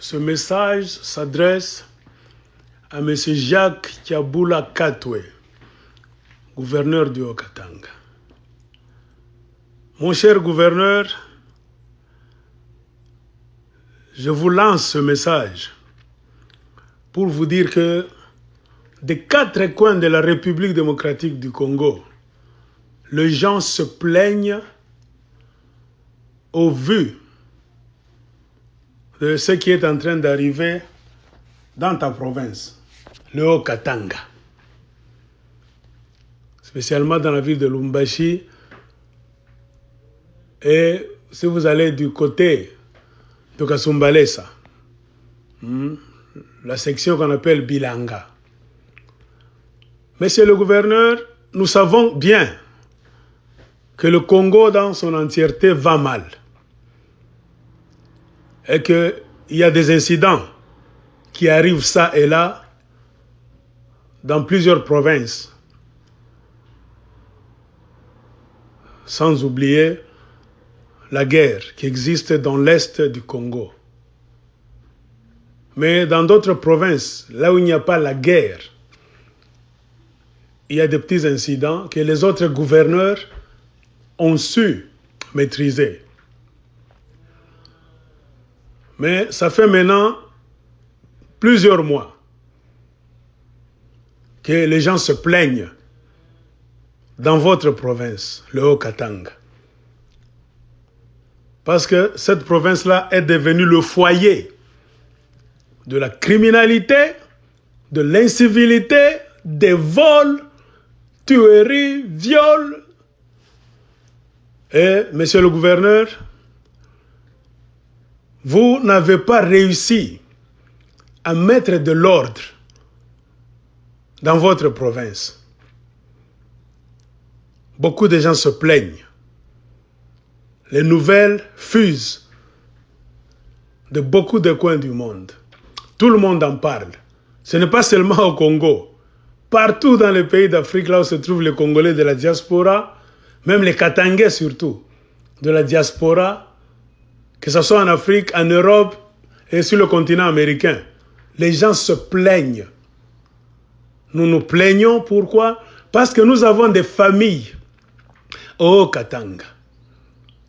Ce message s'adresse à M. Jacques Kiabula Katwe, gouverneur du Haut-Katanga. Mon cher gouverneur, je vous lance ce message pour vous dire que des quatre coins de la République démocratique du Congo, les gens se plaignent au vu de ce qui est en train d'arriver dans ta province, le Haut-Katanga. Spécialement dans la ville de Lubumbashi. Et si vous allez du côté de Kasumbalesa, la section qu'on appelle Bilanga. Monsieur le gouverneur, nous savons bien que le Congo dans son entièreté va mal. Et qu'il y a des incidents qui arrivent ça et là dans plusieurs provinces. Sans oublier la guerre qui existe dans l'est du Congo. Mais dans d'autres provinces, là où il n'y a pas la guerre, il y a des petits incidents que les autres gouverneurs ont su maîtriser. Mais ça fait maintenant plusieurs mois que les gens se plaignent dans votre province, le Haut-Katanga. Parce que cette province-là est devenue le foyer de la criminalité, de l'incivilité, des vols, tueries, viols. Et, monsieur le gouverneur, vous n'avez pas réussi à mettre de l'ordre dans votre province. Beaucoup de gens se plaignent. Les nouvelles fusent de beaucoup de coins du monde. Tout le monde en parle. Ce n'est pas seulement au Congo. Partout dans les pays d'Afrique, là où se trouvent les Congolais de la diaspora, même les Katangais surtout, de la diaspora, que ce soit en Afrique, en Europe et sur le continent américain, les gens se plaignent. Nous nous plaignons, pourquoi? Parce que nous avons des familles au Katanga.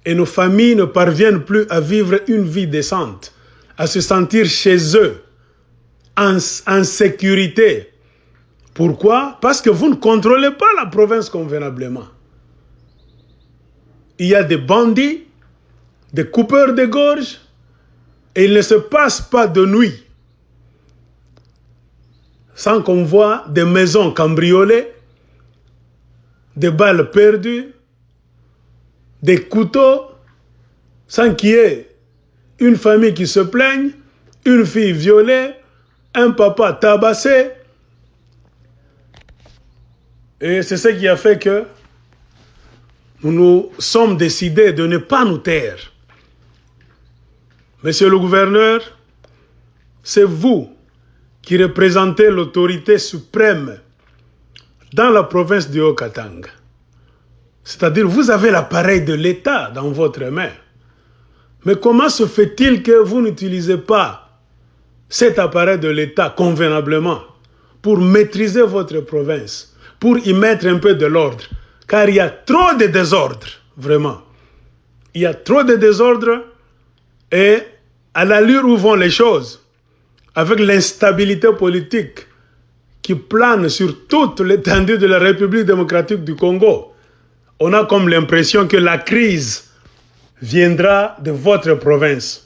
Et nos familles ne parviennent plus à vivre une vie décente, à se sentir chez eux, en sécurité. Pourquoi? Parce que vous ne contrôlez pas la province convenablement. Il y a des bandits, des coupeurs de gorge, et il ne se passe pas de nuit sans qu'on voit des maisons cambriolées, des balles perdues, des couteaux, sans qu'il y ait une famille qui se plaigne, une fille violée, un papa tabassé. Et c'est ce qui a fait que nous nous sommes décidés de ne pas nous taire. Monsieur le gouverneur, c'est vous qui représentez l'autorité suprême dans la province du Haut-Katanga. C'est-à-dire, vous avez l'appareil de l'État dans votre main. Mais comment se fait-il que vous n'utilisez pas cet appareil de l'État convenablement pour maîtriser votre province, pour y mettre un peu de l'ordre? Car il y a trop de désordre, vraiment. Il y a trop de désordre et à l'allure où vont les choses, avec l'instabilité politique qui plane sur toute l'étendue de la République démocratique du Congo, on a comme l'impression que la crise viendra de votre province.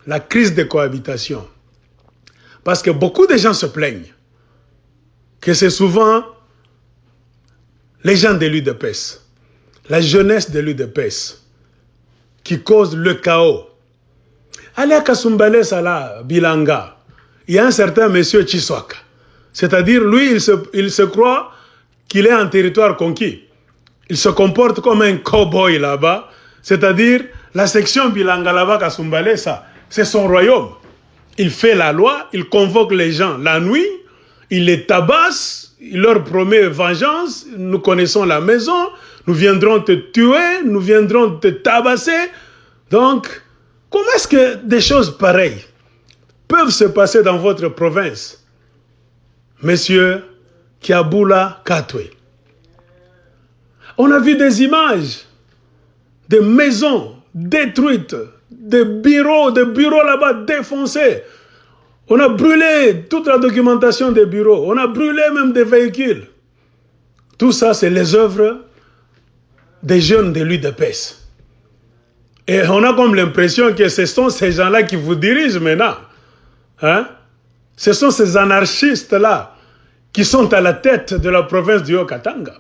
La crise de cohabitation. Parce que beaucoup de gens se plaignent que c'est souvent les gens de l'UDPS, la jeunesse de l'UDPS, qui cause le chaos. Allez à Kasumbalesa, là, Bilanga, il y a un certain monsieur Chiswaka. C'est-à-dire, lui, il se croit qu'il est en territoire conquis. Il se comporte comme un cow-boy là-bas. C'est-à-dire, la section Bilanga là-bas, Kasumbalesa, c'est son royaume. Il fait la loi, il convoque les gens la nuit, il les tabasse, il leur promet vengeance, nous connaissons la maison, nous viendrons te tuer, nous viendrons te tabasser. Donc, comment est-ce que des choses pareilles peuvent se passer dans votre province. Monsieur Kiabula Katwe. On a vu des images, des maisons détruites, des bureaux là-bas défoncés. On a brûlé toute la documentation des bureaux. On a brûlé même des véhicules. Tout ça, c'est les œuvres des jeunes de l'UDPS. Et on a comme l'impression que ce sont ces gens-là qui vous dirigent maintenant. Hein? Ce sont ces anarchistes-là qui sont à la tête de la province du Haut-Katanga.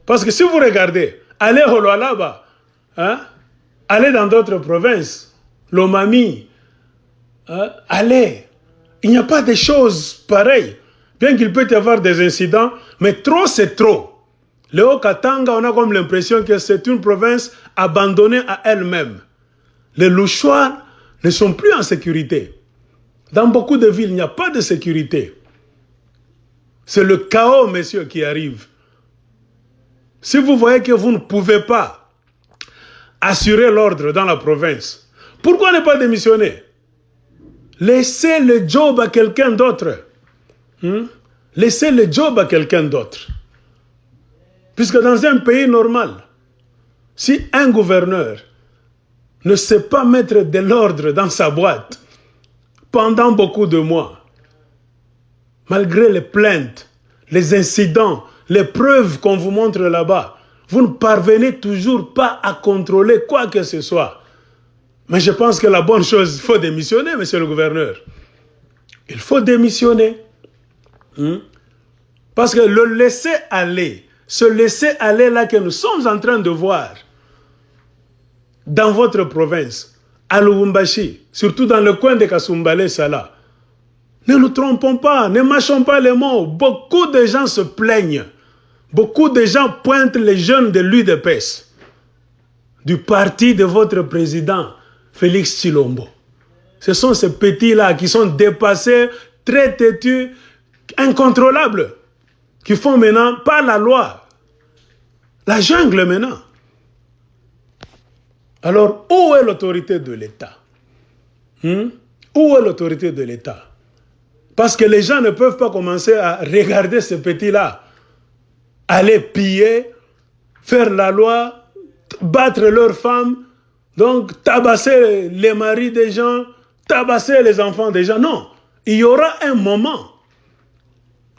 Parce que si vous regardez, allez au Lualaba, hein? Allez dans d'autres provinces, Lomami, hein? Allez. Il n'y a pas de choses pareilles. Bien qu'il peut y avoir des incidents, mais trop c'est trop. Le Haut-Katanga, on a comme l'impression que c'est une province abandonnée à elle-même. Les Louchois ne sont plus en sécurité. Dans beaucoup de villes, il n'y a pas de sécurité. C'est le chaos, messieurs, qui arrive. Si vous voyez que vous ne pouvez pas assurer l'ordre dans la province, pourquoi ne pas démissionner? Laissez le job à quelqu'un d'autre. Laissez le job à quelqu'un d'autre. Puisque dans un pays normal, si un gouverneur ne sait pas mettre de l'ordre dans sa boîte pendant beaucoup de mois, malgré les plaintes, les incidents, les preuves qu'on vous montre là-bas, vous ne parvenez toujours pas à contrôler quoi que ce soit. Mais je pense que la bonne chose, il faut démissionner, monsieur le gouverneur. Il faut démissionner. Parce que le laisser aller, ce laisser aller là que nous sommes en train de voir dans votre province, à Lubumbashi, surtout dans le coin de Kasumbalé Sala, ne nous trompons pas, ne mâchons pas les mots. Beaucoup de gens se plaignent. Beaucoup de gens pointent les jeunes de l'UDPS, du parti de votre président, Félix Tshilombo. Ce sont ces petits-là qui sont dépassés, très têtus, incontrôlables, qui font maintenant, par la loi, la jungle maintenant. Alors, où est l'autorité de l'État? Où est l'autorité de l'État? Parce que les gens ne peuvent pas commencer à regarder ces petits-là, aller piller, faire la loi, battre leurs femmes, donc tabasser les maris des gens, tabasser les enfants des gens. Non, il y aura un moment,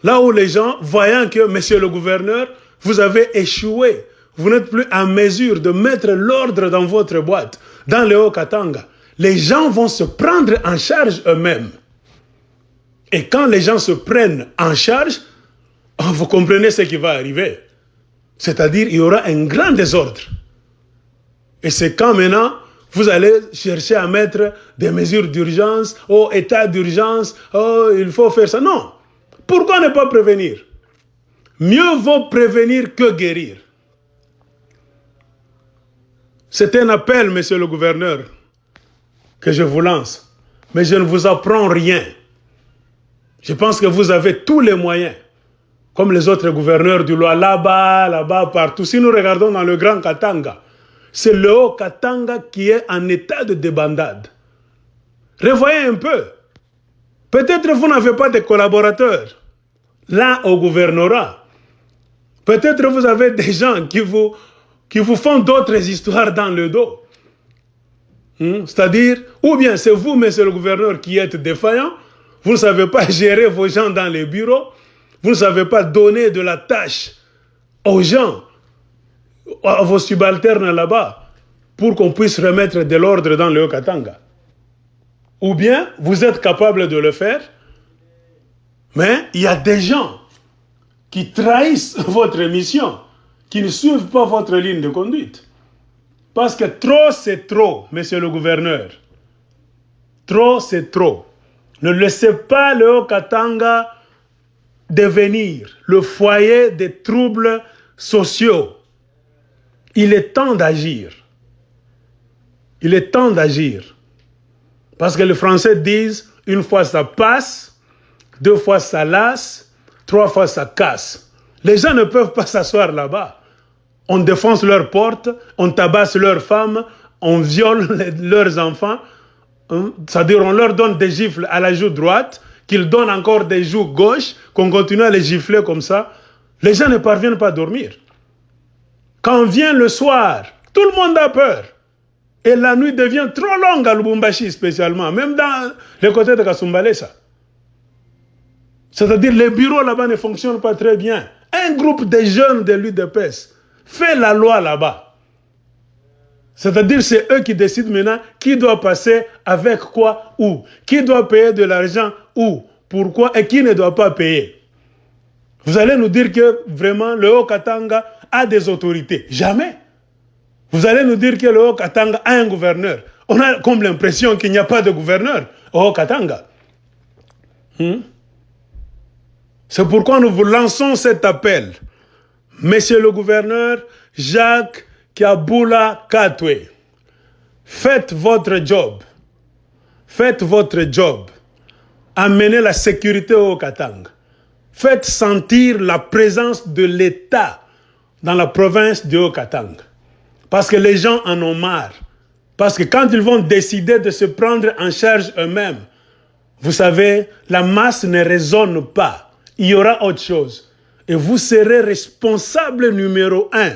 là où les gens, voyant que, monsieur le gouverneur, vous avez échoué, vous n'êtes plus en mesure de mettre l'ordre dans votre boîte, dans le Haut-Katanga, les gens vont se prendre en charge eux-mêmes. Et quand les gens se prennent en charge, vous comprenez ce qui va arriver. C'est-à-dire, il y aura un grand désordre. Et c'est quand maintenant, vous allez chercher à mettre des mesures d'urgence, oh, état d'urgence, oh, il faut faire ça. Non. Pourquoi ne pas prévenir? Mieux vaut prévenir que guérir. C'est un appel, monsieur le gouverneur, que je vous lance. Mais je ne vous apprends rien. Je pense que vous avez tous les moyens, comme les autres gouverneurs du Lualaba, là-bas, partout. Si nous regardons dans le Grand Katanga, c'est le Haut-Katanga qui est en état de débandade. Revoyez un peu. Peut-être vous n'avez pas de collaborateurs là au gouvernorat. Peut-être vous avez des gens qui vous font d'autres histoires dans le dos. C'est-à-dire, ou bien c'est vous, monsieur le gouverneur, qui êtes défaillant, vous ne savez pas gérer vos gens dans les bureaux, vous ne savez pas donner de la tâche aux gens, à vos subalternes là-bas, pour qu'on puisse remettre de l'ordre dans le Haut-Katanga. Ou bien, vous êtes capable de le faire, mais il y a des gens qui trahissent votre mission, qui ne suivent pas votre ligne de conduite. Parce que trop, c'est trop, monsieur le gouverneur. Trop, c'est trop. Ne laissez pas le Haut-Katanga devenir le foyer des troubles sociaux. Il est temps d'agir. Il est temps d'agir. Parce que les Français disent, une fois ça passe, deux fois ça lasse, trois fois ça casse. Les gens ne peuvent pas s'asseoir là-bas. On défonce leurs portes, on tabasse leurs femmes, on viole leurs enfants. c'est-à-dire on leur donne des gifles à la joue droite, qu'ils donnent encore des joues gauche, qu'on continue à les gifler comme ça, les gens ne parviennent pas à dormir. Quand vient le soir, tout le monde a peur. Et la nuit devient trop longue à Lubumbashi spécialement, même dans les côtés de Kasumbalesa. C'est-à-dire les bureaux là-bas ne fonctionnent pas très bien. Un groupe de jeunes de l'UDPS fait la loi là-bas. C'est-à-dire c'est eux qui décident maintenant qui doit passer avec quoi où, qui doit payer de l'argent où, pourquoi et qui ne doit pas payer. Vous allez nous dire que vraiment le Haut-Katanga a des autorités. Jamais. Vous allez nous dire que le Haut-Katanga a un gouverneur. On a comme l'impression qu'il n'y a pas de gouverneur au Haut-Katanga. C'est pourquoi nous vous lançons cet appel. Monsieur le gouverneur Jacques Kiabula Katwe, faites votre job. Faites votre job. Amenez la sécurité au Haut-Katanga. Faites sentir la présence de l'État dans la province du Haut-Katanga. Parce que les gens en ont marre. Parce que quand ils vont décider de se prendre en charge eux-mêmes, vous savez, la masse ne raisonne pas. Il y aura autre chose. Et vous serez responsable numéro 1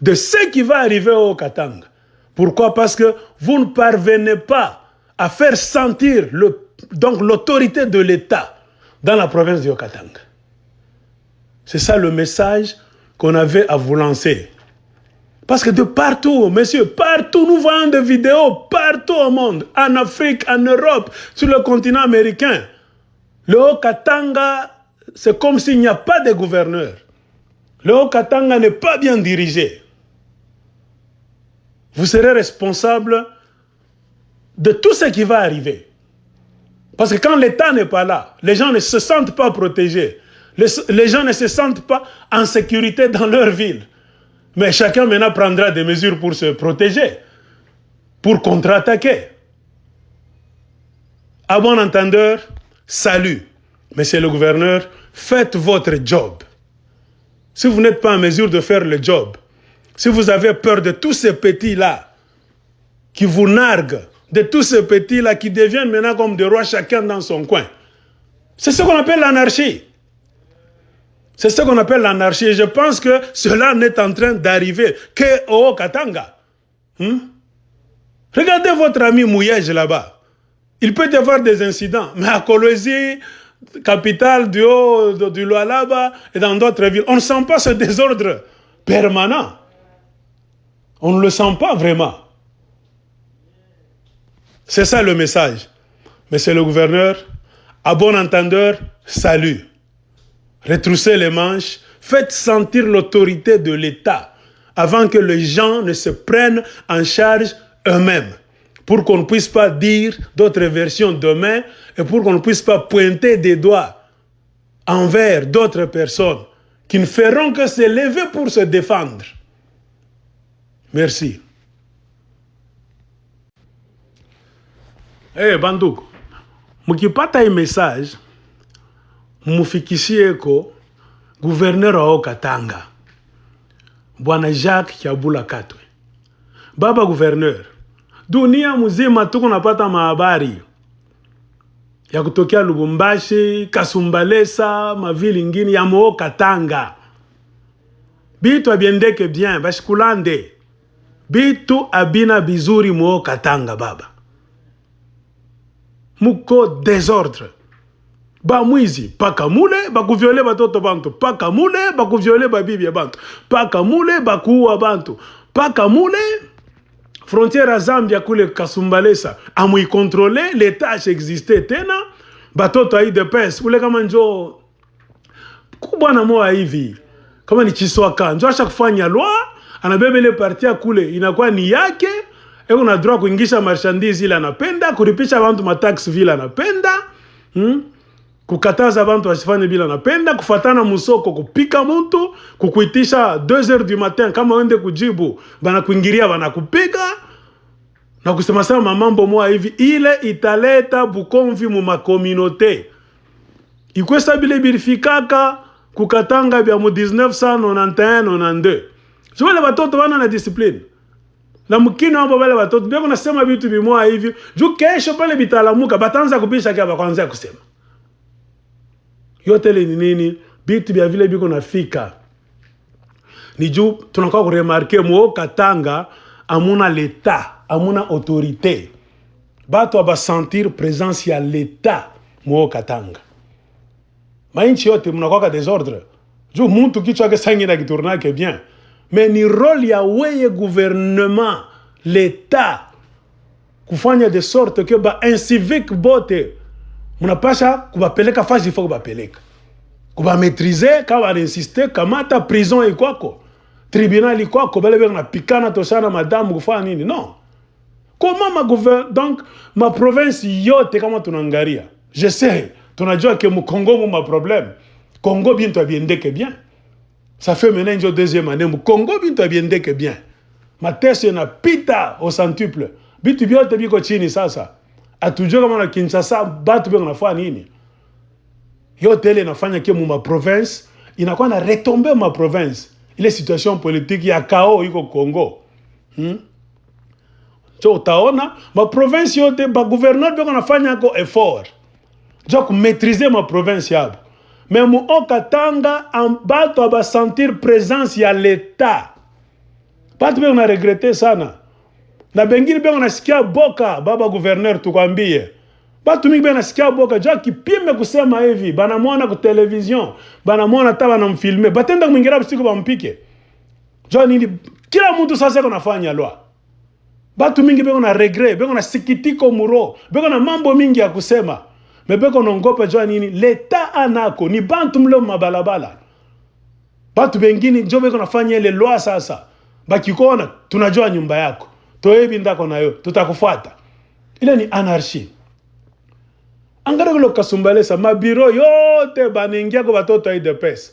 de ce qui va arriver au Haut-Katanga. Pourquoi? Parce que vous ne parvenez pas à faire sentir l'autorité de l'État dans la province du Haut-Katanga. C'est ça le message qu'on avait à vous lancer. Parce que de partout, messieurs, partout, nous voyons des vidéos, partout au monde, en Afrique, en Europe, sur le continent américain. Le Haut-Katanga, c'est comme s'il n'y a pas de gouverneur. Le Haut-Katanga n'est pas bien dirigé. Vous serez responsable de tout ce qui va arriver. Parce que quand l'État n'est pas là, les gens ne se sentent pas protégés. Les gens ne se sentent pas en sécurité dans leur ville. Mais chacun maintenant prendra des mesures pour se protéger, pour contre-attaquer. À bon entendeur, salut. Monsieur le gouverneur, faites votre job. Si vous n'êtes pas en mesure de faire le job, si vous avez peur de tous ces petits-là qui vous narguent, de tous ces petits-là qui deviennent maintenant comme des rois, chacun dans son coin, c'est ce qu'on appelle l'anarchie. C'est ce qu'on appelle l'anarchie. Et je pense que cela n'est en train d'arriver qu'au Haut-Katanga. Regardez votre ami Mouyej là-bas. Il peut y avoir des incidents, mais à Kolwezi, capitale du Haut, du Lualaba et dans d'autres villes, on ne sent pas ce désordre permanent. On ne le sent pas vraiment. C'est ça le message. Monsieur le gouverneur, à bon entendeur, salut. Retroussez les manches, faites sentir l'autorité de l'État avant que les gens ne se prennent en charge eux-mêmes, pour qu'on ne puisse pas dire d'autres versions demain et pour qu'on ne puisse pas pointer des doigts envers d'autres personnes qui ne feront que se lever pour se défendre. Merci. Banduku, mukipata hii message, mufikishie ko gouverneur wa Haut-Katanga, Bwana Jacques Kiabula Katwe. Baba gouverneur, dunia mzima tuko napata mahabari ya kutokea Lubumbashi, Kasumbalesa, mavili ingine ya Haut-Katanga. Bitu abiendeke bien, bashikulande. Bitu abina bizuri Haut-Katanga baba. Muko désordre. Ba mwizi, paka mule, bakuviole batoto bantu. Paka mule, bakuviole babibi ya bantu. Paka mule, bakuwa bantu. Paka mule, frontière à Zambia kule Kasumbalesa. Amui contrôler, l'état existait tena. Batoto aide pes. Ule kama njo, kubwana moa hivi. Kama ni Chiswaka. Njo asha kufanya loi, anabebele partia kule. Inakuwa ni yake. Eko na droit kuingisha marchandise ile anapenda. Kuripisha bantu matax vile anapenda. Kukataza bantu wasifanye bila napenda, kufatana musoko, kupika mtu, kukuitisha 2 heures du matin, kama wende kujibu, bana kuingiria, bana kupiga, na kusema sama mambo moa hivi, ile italeta bukomvi mu makominote. Ikwe sabile birifikaka, kukatanga bia mu 1991-92. Jwele batoto wana na discipline. Na mkino hapo wale watoto beko nasema vitu bimoa hivi juu kesho pale bitalamuka batanza kupisha kia bakwanza kusema yote ile ni nini bitu bya vile biko nafika ni juu tunakuwa kuremarke mo Katanga amuna l'État amuna autorité bato aba sentir présence ya l'État mo Katanga mainchi yote mnakuwa désordre juu muntu kichwa ke sangi na kiturna ke bien mais ni rôle ya weye gouvernement l'État kufanya de sorte que ba incivique bote munapasha kubapeleka fashi ifo kubapeleka kuba maîtriser kama insister kamata prison ikwako tribunal ikwako bale beko na pikana toshana madame kufanya nini non comment donc ma province yote kama tunangaria je sais tunajua que mu Congo mu ma problème Congo bientôt abiendeke bien ça fait maintenant une deuxième année mu Congo bientôt abiendeke bien ma tese na pita au centuple bitu biote biko chini sasa atujua kama na Kinshasa batu beko nafanya nini yote ile nafanya ke mu ma province inakuwa na retomber ma province ile situation politique ya kao iko Congo cho utaona ma province yote ba gouverneur beko nafanya ko effort jo ku maîtriser ma province yabo mais mu Katanga bato aba sentir présence ya l'État batu beko na regretter sana na bengine beko nasikia boka baba gouverneur tukwambie batu mingi beko nasikia boka jo kipime kusema hivi banamwona ku television banamwona taba na mfilme batenda mwingira busiku bampike jo nini kila mtu sasa konafanya loi batu mingi beko na regret beko na sikitiko muro beko na mambo mingi ya kusema mebeko nongopa jo nini l'État anako ni bantu mlo mabalabala batu bengine jo beko nafanya ile loi sasa bakikona tunajua nyumba yako toebi ndako nayo tutakufuata ile ni anarchie angaragolo kasumbalesa mabiro yote banengia ko batoto ai de pesa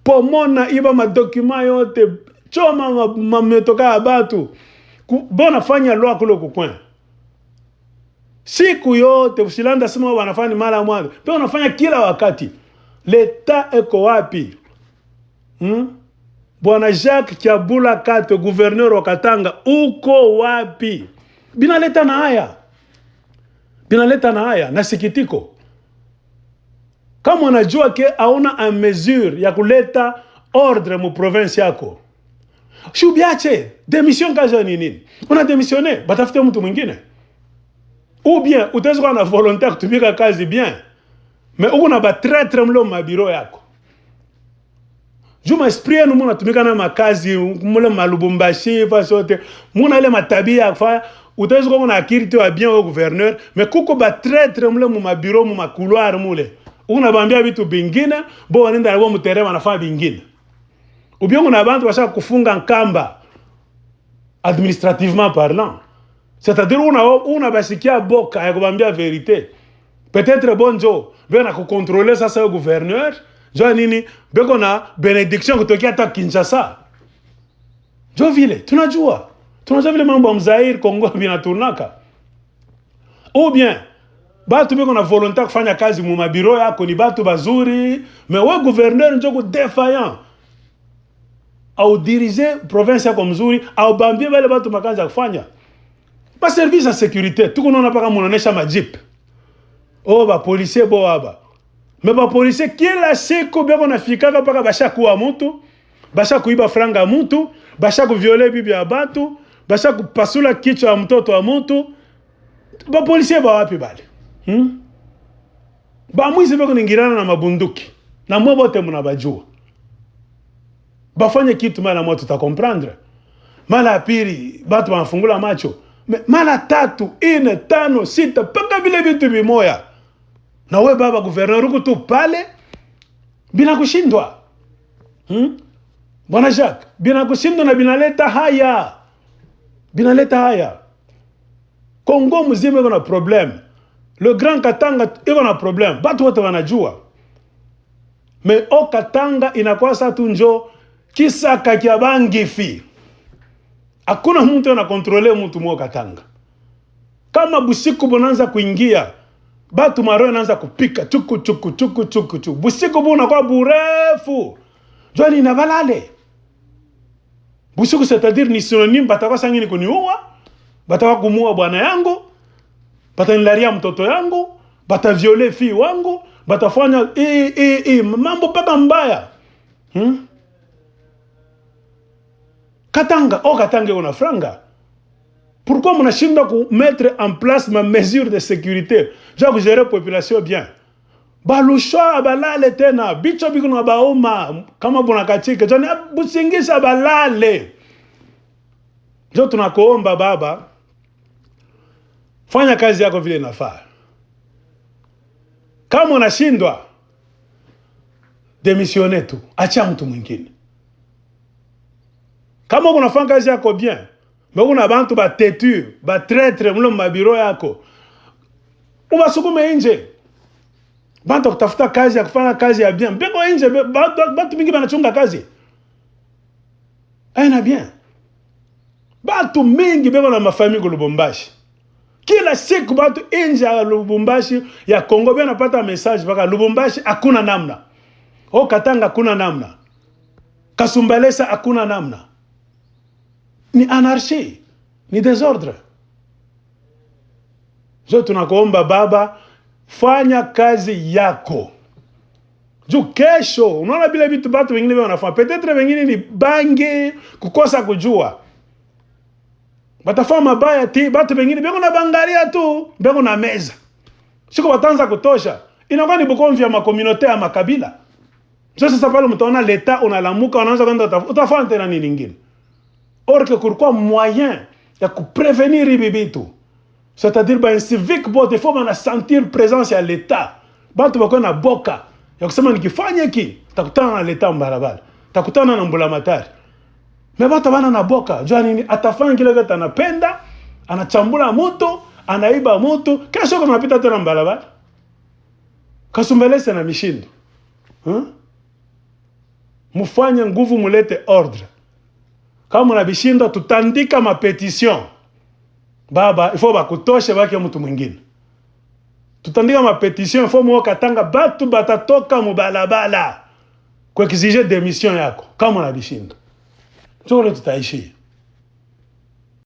pomona iba madokima yote choma mametoka batu bona fanya loi kulo kukwen siku yote usilanda sema wanafanya mara mwanzo pia wanafanya kila wakati l'État eko wapi Bwana Jacques Kiabula Kato gouverneur wa Katanga uko wapi binaleta na haya na sikitiko kama unajua ke hauna en mesure ya kuleta ordre mu province yako shubiache démission kaza nini una démissionner batafute mtu mwingine ou bien utaweza kuwa na volonté kutumika kazi bien mais uko na ba traître mlo mabiro yako juma esprit yenu muna tumika na makazi mule malubumbashi fa sote muna ile matabia fa utaweza kuwa na akili wa bien au gouverneur mais kuko ba traître mule mu mabiro mu makouloir mule unabambia vitu bingine bo wanaenda na bo muterema nafanya bingine ubiongo na bantu bashaka kufunga nkamba administrativement parlant c'est-à-dire una basikia boka ya kubambia vérité peut-être bonjo bena ku contrôler sasa le gouverneur jo nini beko na benediction kutokea hata Kinshasa jo vile tunajua vile mambo mzair Kongo binatunaka ou bien batu beko na volonté kufanya kazi mu mabiro yako ni batu bazuri mais we gouverneur njoko défaillant au diriger province yako mzuri au bambie wale batu makazi ya kufanya ba service ya sécurité tuko naona paka munaonesha majip ba policier bo aba mais ba policier kila siku beko nafikaka paka basha kuwa mtu basha kuiba franga mtu basha kuvioler bibi ya batu basha kupasula kichwa ya mtoto wa mtu ba policier ba wapi bale ba mwizi beko ningirana na mabunduki na mwe bote mnabajua bafanye kitu mara moja tutakomprendre mara pili batu wanafungula macho mara 3 4 5 6 paka vile vitu bimoya na we baba gouverneur uko tu pale bila kushindwa Bwana Jacques bila kushindwa na binaleta haya Kongo mzima iko na problem le Grand Katanga iko na problem batu wote wanajua mais Katanga inakuwa sasa tu njo kisaka kia bangifi hakuna mtu ana contrôler mtu mwa Katanga kama busiku bonanza kuingia batu maro anaanza kupika chuku busiku bona kwa burefu jwani na balale Busiku c'est-à-dire ni synonyme batakuwa sangini kuniua, batakuwa kumuua bwana yangu, batanilaria mtoto yangu, bataviole fille wangu, batafanya mambo paka mbaya. Katanga, Katanga una franga. Pourquoi on a chine mettre en place ma mesure de sécurité? J'ai gérer la population bien. Balusha balale tena, bicho bikuna baoma, kama bunakachike, jani busingisha balale. Jo tunakuomba baba, fanya kazi yako vile inafaa. Kama unashindwa, demisione tu, acha mtu mwingine. Kama unafanya kazi yako bien, mais kuna bantu ba têtu, ba traître mlo mabiro yako. Ubasukume nje. Bantu kutafuta kazi ya kufanya kazi ya bien. Beko nje, bantu mingi banachunga kazi. Aina bien. Bantu mingi beko na mafamili ku Lubumbashi. Kila siku bantu nje ya Lubumbashi ya Kongo bena pata message baka Lubumbashi hakuna namna. Katanga hakuna namna. Kasumbalesa hakuna namna. Ni anarchie, ni désordre. Jo tunakuomba baba, fanya kazi yako. Juu kesho, unaona bila vitu batu wengine wanafanya. Peut-être wengine ni bangi, kukosa kujua. Batafanya mabaya ti, batu wengine beko na bangaria tu, beko na meza. Siko watanza kutosha. Inakuwa ni bukomvi ya makomunote ya makabila. Sasa pale mtaona leta unalamuka, unaanza kwenda utafanya tena nini nyingine. Or que pourquoi moyen ya prévenir ibibitu. C'est-à-dire ba civique bote il faut man sentir présence ya l'état. Bantu bako na boka. Ya kusema nikifanya ki, takutana na l'état mbarabara. Takutana na mbulamatari. Mais bantu bana na boka, jua nini atafanya kile kitu anapenda, anachambula mtu, anaiba mtu, kesho kama anapita tena mbarabara. Kasumbelese na mishindo. Mufanye nguvu mulete ordre. Kama unabishinda tutandika mapetition. Baba, il faut bakutoshe baki mtu mwingine. Tutandika mapetition, il faut muo Katanga batu batatoka mubalabala. Kwa exige démission yako. Kama unabishinda. Choro tutaishi.